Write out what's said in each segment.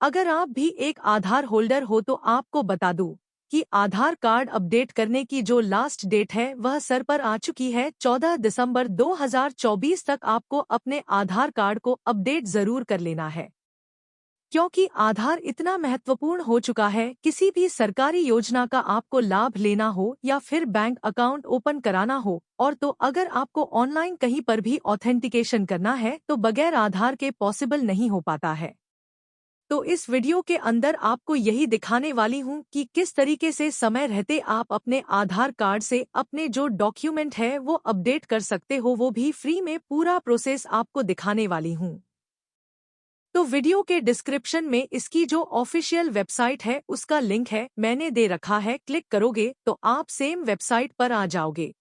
अगर आप भी एक आधार होल्डर हो तो आपको बता दूं कि आधार कार्ड अपडेट करने की जो लास्ट डेट है वह सर पर आ चुकी है। 14 दिसंबर 2024 तक आपको अपने आधार कार्ड को अपडेट जरूर कर लेना है, क्योंकि आधार इतना महत्वपूर्ण हो चुका है। किसी भी सरकारी योजना का आपको लाभ लेना हो या फिर बैंक अकाउंट ओपन कराना हो, और तो अगर आपको ऑनलाइन कहीं पर भी ऑथेंटिकेशन करना है तो बगैर आधार के पॉसिबल नहीं हो पाता है। तो इस वीडियो के अंदर आपको यही दिखाने वाली हूँ कि किस तरीके से समय रहते आप अपने आधार कार्ड से अपने जो डॉक्यूमेंट है वो अपडेट कर सकते हो, वो भी फ्री में। पूरा प्रोसेस आपको दिखाने वाली हूँ। तो वीडियो के डिस्क्रिप्शन में इसकी जो ऑफिशियल वेबसाइट है उसका लिंक है, मैंने दे रखा है। क्लिक करोगे तो आप सेम वेबसाइट पर आ जाओगे।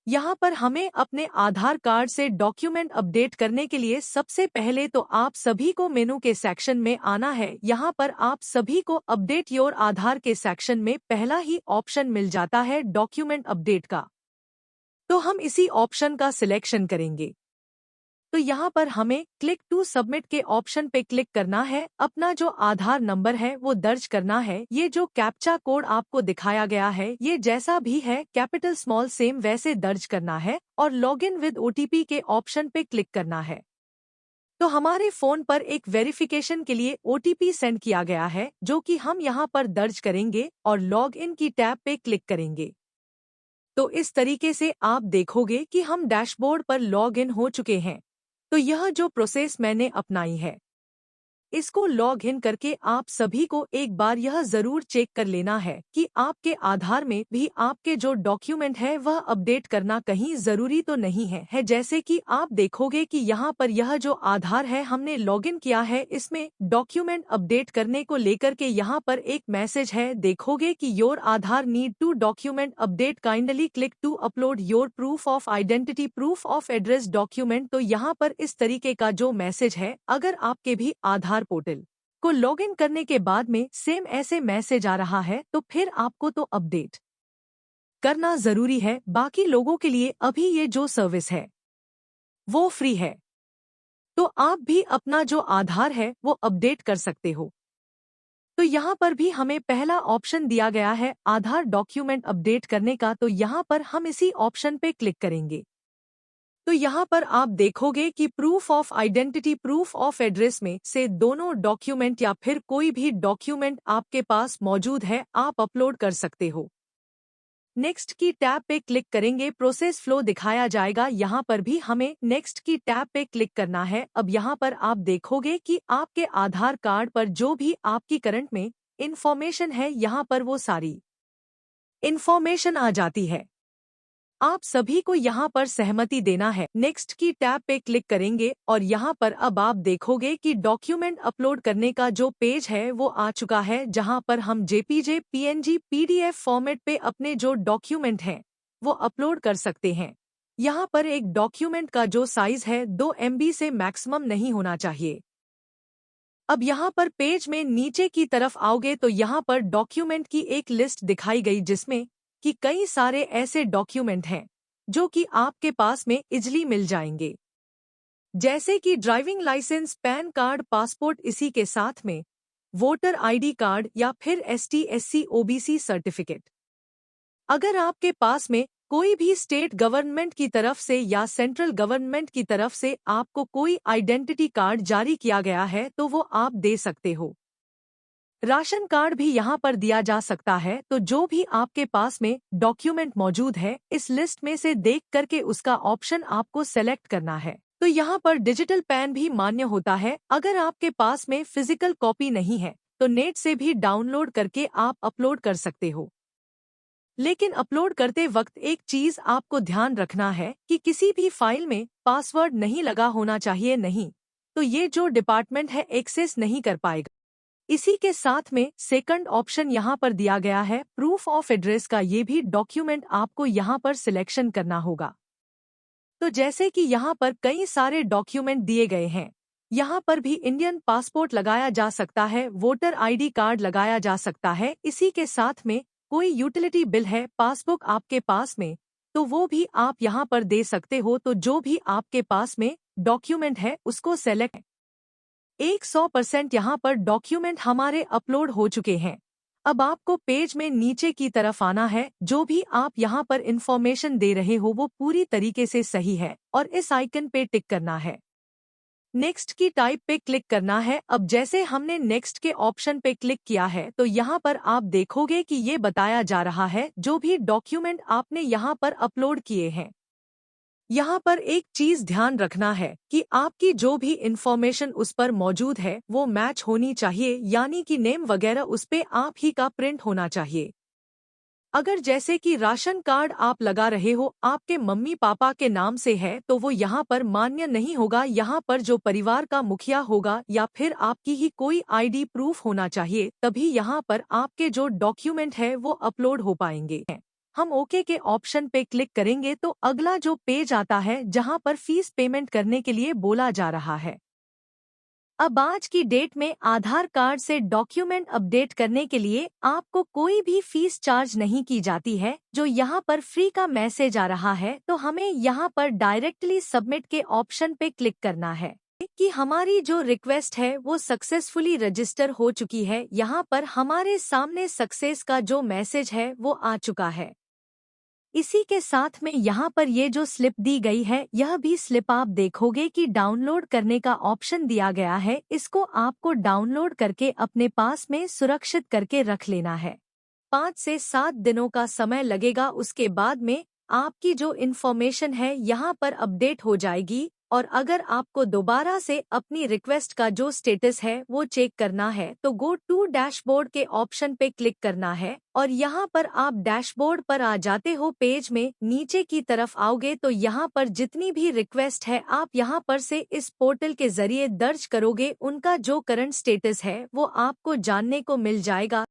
यहाँ पर हमें अपने आधार कार्ड से डॉक्यूमेंट अपडेट करने के लिए सबसे पहले तो आप सभी को मेनू के सेक्शन में आना है। यहाँ पर आप सभी को अपडेट योर आधार के सेक्शन में पहला ही ऑप्शन मिल जाता है डॉक्यूमेंट अपडेट का। तो हम इसी ऑप्शन का सिलेक्शन करेंगे। तो यहाँ पर हमें क्लिक टू सबमिट के ऑप्शन पे क्लिक करना है। अपना जो आधार नंबर है वो दर्ज करना है। ये जो कैप्चा कोड आपको दिखाया गया है ये जैसा भी है कैपिटल स्मॉल सेम वैसे दर्ज करना है और लॉगिन विद ओटीपी के ऑप्शन पे क्लिक करना है। तो हमारे फोन पर एक वेरिफिकेशन के लिए ओटीपी सेंड किया गया है जो कि हम यहाँ पर दर्ज करेंगे और लॉग इन की टैब पे क्लिक करेंगे। तो इस तरीके से आप देखोगे कि हम डैशबोर्ड पर लॉग इन हो चुके हैं। तो यह जो प्रोसेस मैंने अपनाई है इसको लॉग इन करके आप सभी को एक बार यह जरूर चेक कर लेना है कि आपके आधार में भी आपके जो डॉक्यूमेंट है वह अपडेट करना कहीं जरूरी तो नहीं है। जैसे कि आप देखोगे कि यहाँ पर यह जो आधार है हमने लॉगिन किया है, इसमें डॉक्यूमेंट अपडेट करने को लेकर के यहाँ पर एक मैसेज है। देखोगे कि your Aadhaar need to document update, kindly click to upload your proof of identity, proof of address document. तो यहाँ पर इस तरीके का जो मैसेज है, अगर आपके भी आधार पोर्टल को लॉगिन करने के बाद में सेम ऐसे मैसेज आ रहा है तो फिर आपको तो अपडेट करना जरूरी है। बाकी लोगों के लिए अभी ये जो सर्विस है वो फ्री है, तो आप भी अपना जो आधार है वो अपडेट कर सकते हो। तो यहाँ पर भी हमें पहला ऑप्शन दिया गया है आधार डॉक्यूमेंट अपडेट करने का, तो यहाँ पर हम इसी ऑप्शन पे क्लिक करेंगे। तो यहाँ पर आप देखोगे कि proof of identity, proof of address में से दोनों डॉक्यूमेंट या फिर कोई भी डॉक्यूमेंट आपके पास मौजूद है आप अपलोड कर सकते हो। नेक्स्ट की टैब पे क्लिक करेंगे, प्रोसेस फ्लो दिखाया जाएगा। यहाँ पर भी हमें नेक्स्ट की टैब पे क्लिक करना है। अब यहाँ पर आप देखोगे कि आपके आधार कार्ड पर जो भी आपकी करंट में इंफॉर्मेशन है यहाँ पर वो सारी इंफॉर्मेशन आ जाती है। आप सभी को यहाँ पर सहमति देना है। नेक्स्ट की टैब पे क्लिक करेंगे और यहाँ पर अब आप देखोगे कि डॉक्यूमेंट अपलोड करने का जो पेज है वो आ चुका है, जहाँ पर हम जेपीजे, पीएनजी, पीडीएफ फॉर्मेट पे अपने जो डॉक्यूमेंट हैं वो अपलोड कर सकते हैं। यहाँ पर एक डॉक्यूमेंट का जो साइज है 2 MB से मैक्सिमम नहीं होना चाहिए। अब यहाँ पर पेज में नीचे की तरफ आओगे तो यहाँ पर डॉक्यूमेंट की एक लिस्ट दिखाई गई जिसमें कि कई सारे ऐसे डॉक्यूमेंट हैं जो कि आपके पास में इजली मिल जाएंगे, जैसे कि driving licence, PAN card, passport, इसी के साथ में वोटर आईडी कार्ड या फिर ST SC OBC सर्टिफिकेट। अगर आपके पास में कोई भी स्टेट गवर्नमेंट की तरफ से या सेंट्रल गवर्नमेंट की तरफ से आपको कोई आइडेंटिटी कार्ड जारी किया गया है तो वो आप दे सकते हो। राशन कार्ड भी यहाँ पर दिया जा सकता है। तो जो भी आपके पास में डॉक्यूमेंट मौजूद है इस लिस्ट में से देख करके उसका ऑप्शन आपको सेलेक्ट करना है। तो यहाँ पर डिजिटल पैन भी मान्य होता है। अगर आपके पास में फिजिकल कॉपी नहीं है तो नेट से भी डाउनलोड करके आप अपलोड कर सकते हो। लेकिन अपलोड करते वक्त एक चीज आपको ध्यान रखना है कि किसी भी फाइल में पासवर्ड नहीं लगा होना चाहिए, नहीं तो ये जो डिपार्टमेंट है एक्सेस नहीं कर पाएगा। इसी के साथ में सेकंड ऑप्शन यहाँ पर दिया गया है प्रूफ ऑफ एड्रेस का। ये भी डॉक्यूमेंट आपको यहाँ पर सिलेक्शन करना होगा। तो जैसे कि यहाँ पर कई सारे डॉक्यूमेंट दिए गए हैं, यहाँ पर भी इंडियन पासपोर्ट लगाया जा सकता है, वोटर आईडी कार्ड लगाया जा सकता है, इसी के साथ में कोई यूटिलिटी बिल है, पासबुक आपके पास में तो वो भी आप यहाँ पर दे सकते हो। तो जो भी आपके पास में डॉक्यूमेंट है उसको सेलेक्ट 100% यहाँ पर डॉक्यूमेंट हमारे अपलोड हो चुके हैं। अब आपको पेज में नीचे की तरफ आना है। जो भी आप यहाँ पर इंफॉर्मेशन दे रहे हो वो पूरी तरीके से सही है और इस आइकन पे टिक करना है। नेक्स्ट की टाइप पे क्लिक करना है। अब जैसे हमने नेक्स्ट के ऑप्शन पे क्लिक किया है तो यहाँ पर आप देखोगे कि ये बताया जा रहा है जो भी डॉक्यूमेंट आपने यहाँ पर अपलोड किए हैं। यहाँ पर एक चीज ध्यान रखना है कि आपकी जो भी इंफॉर्मेशन उस पर मौजूद है वो मैच होनी चाहिए, यानी कि नेम वगैरह उस पे आप ही का प्रिंट होना चाहिए। अगर जैसे कि राशन कार्ड आप लगा रहे हो आपके मम्मी पापा के नाम से है तो वो यहाँ पर मान्य नहीं होगा। यहाँ पर जो परिवार का मुखिया होगा या फिर आपकी ही कोई आईडी प्रूफ होना चाहिए, तभी यहाँ पर आपके जो डॉक्यूमेंट है वो अपलोड हो पाएंगे। हम ओके के ऑप्शन पे क्लिक करेंगे तो अगला जो पेज आता है जहाँ पर फीस पेमेंट करने के लिए बोला जा रहा है। अब आज की डेट में आधार कार्ड से डॉक्यूमेंट अपडेट करने के लिए आपको कोई भी फीस चार्ज नहीं की जाती है। जो यहाँ पर फ्री का मैसेज आ रहा है तो हमें यहाँ पर डायरेक्टली सबमिट के ऑप्शन पे क्लिक करना है कि हमारी जो रिक्वेस्ट है वो सक्सेसफुली रजिस्टर हो चुकी है। यहाँ पर हमारे सामने सक्सेस का जो मैसेज है वो आ चुका है। इसी के साथ में यहाँ पर ये जो स्लिप दी गई है यह भी स्लिप आप देखोगे कि डाउनलोड करने का ऑप्शन दिया गया है। इसको आपको डाउनलोड करके अपने पास में सुरक्षित करके रख लेना है। 5 से 7 दिनों का समय लगेगा। उसके बाद में आपकी जो इन्फॉर्मेशन है यहाँ पर अपडेट हो जाएगी। और अगर आपको दोबारा से अपनी रिक्वेस्ट का जो स्टेटस है वो चेक करना है तो गो टू डैशबोर्ड के ऑप्शन पे क्लिक करना है और यहाँ पर आप डैशबोर्ड पर आ जाते हो। पेज में नीचे की तरफ आओगे तो यहाँ पर जितनी भी रिक्वेस्ट है आप यहाँ पर से इस पोर्टल के जरिए दर्ज करोगे। उनका जो करंट स्टेटस है वो आपको जानने को मिल जाएगा।